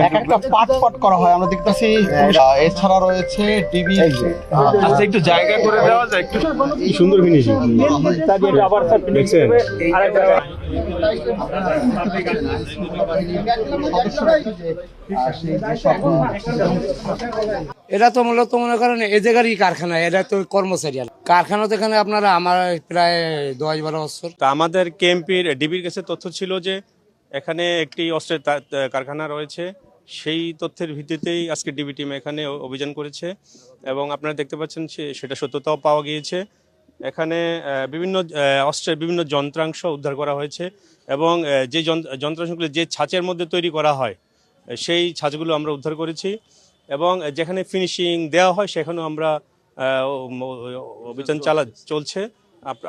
এক একটা পাট পাট করা হয় আমরা দেখতেছি। এছাড়া রয়েছে ডিবি। আচ্ছা একটু জায়গা করে দেওয়া যায়, একটু কি সুন্দর ফিনিশিং আবার দেখছেন। এটা তো মূলত মনে করেন এ জায়গারই কারখানা, এটা তো কর্মচারী আর। কারখানা তো এখানে আপনার আমার প্রায় 10-12 বছর। তা আমাদের কেএমপির ডিবির কাছে তথ্য ছিল যে এখানে একটি অস্ত্রের কারখানা রয়েছে। সেই তথ্যের ভিত্তিতেই আজকে ডিবি টিম এখানে অভিযান করেছে এবং আপনারা দেখতে পাচ্ছেন সেটা সত্যতাও পাওয়া গিয়েছে। এখানে বিভিন্ন অস্ত্রের বিভিন্ন যন্ত্রাংশ উদ্ধার করা হয়েছে এবং যে যন্ত্রাংশগুলো যে ছাঁচের মধ্যে তৈরি করা হয় সেই ছাঁচগুলো আমরা উদ্ধার করেছি এবং যেখানে ফিনিশিং দেওয়া হয় সেখানেও আমরা অভিযান চলছে।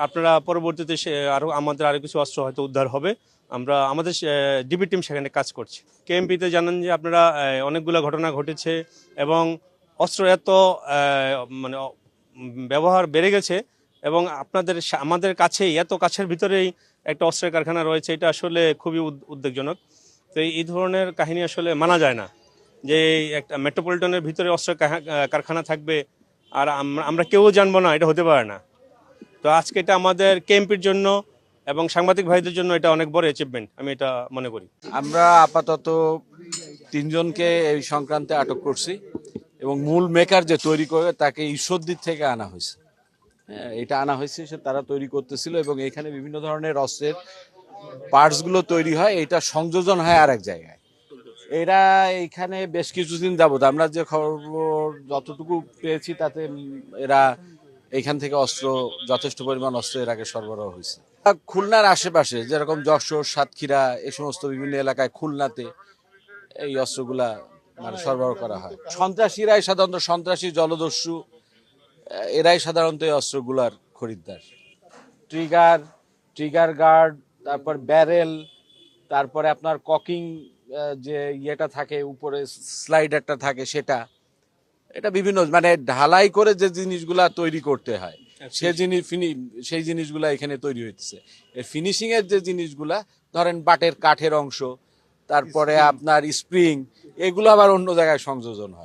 আপনারা পরবর্তীতে আমাদের আরও কিছু অস্ত্র হয়তো উদ্ধার হবে। আমাদের ডিবি টিম সেখানে কাজ করছে। কেএমপিতে জানান যে আপনারা অনেকগুলো ঘটনা ঘটেছে এবং অস্ত্র এত মানে ব্যবহার বেড়ে গেছে এবং আমাদের কাছেই এত কাছের ভিতরেই একটা অস্ত্রের কারখানা রয়েছে, এটা আসলে খুবই উদ্বেগজনক। তো এই ধরনের কাহিনী আসলে মানা যায় না যে একটা মেট্রোপলিটনের ভিতরে অস্ত্রের কারখানা থাকবে আর আমরা কেউ জানবো না, এটা হতে পারে না। তো আজকে এটা আমাদের কেএমপির জন্য এবং সাংবাদিক ভাইদের জন্য এটা অনেক বড় অ্যাচিভমেন্ট, আমি এটা মনে করি। আমরা আপাতত 3 জনকে এই সংক্রান্তে আটক করছি এবং মূল মেকার যে তৈরি করে তাকে ঈশ্বরদীর থেকে আনা হয়েছে। হ্যাঁ, এটা আনা হয়েছে, সে তারা তৈরি করতেছিল এবং এখানে বিভিন্ন ধরনের অস্ত্রের পার্টসগুলো তৈরি হয়, এটা সংযোজন হয় আরেক জায়গায়। এরা এইখানে বেশ কিছুদিন যাবত আমরা যে খবর যতটুকু পেয়েছি তাতে এরা এইখান থেকে যথেষ্ট পরিমাণ অস্ত্র এর আগে সরবরাহ হয়েছে। খুলনার আশেপাশে যেরকম যশোর, সাতক্ষীরা এই সমস্ত বিভিন্ন এলাকায় খুলনাতে এই অস্ত্রগুলা মানে সরবরাহ করা হয়। সন্ত্রাসীরাই সাধারণত সন্ত্রাসী জলদস্যু এরাই সাধারণত এই অস্ত্রগুলার খরিদ্দার। ট্রিগার গার্ড, তারপর ব্যারেল, তারপরে আপনার ককিং যে ইয়েটা থাকে উপরে স্লাইডারটা থাকে সেটা, এটা বিভিন্ন মানে ঢালাই করে যে জিনিসগুলা তৈরি করতে হয় সেই জিনিসগুলা এখানে তৈরি হইতেছে। এর ফিনিশিং এর যে জিনিসগুলা ধরেন বাটের কাঠের অংশ, তারপরে আপনার স্প্রিং, এগুলো আবার অন্য জায়গায় সংযোজন হয়।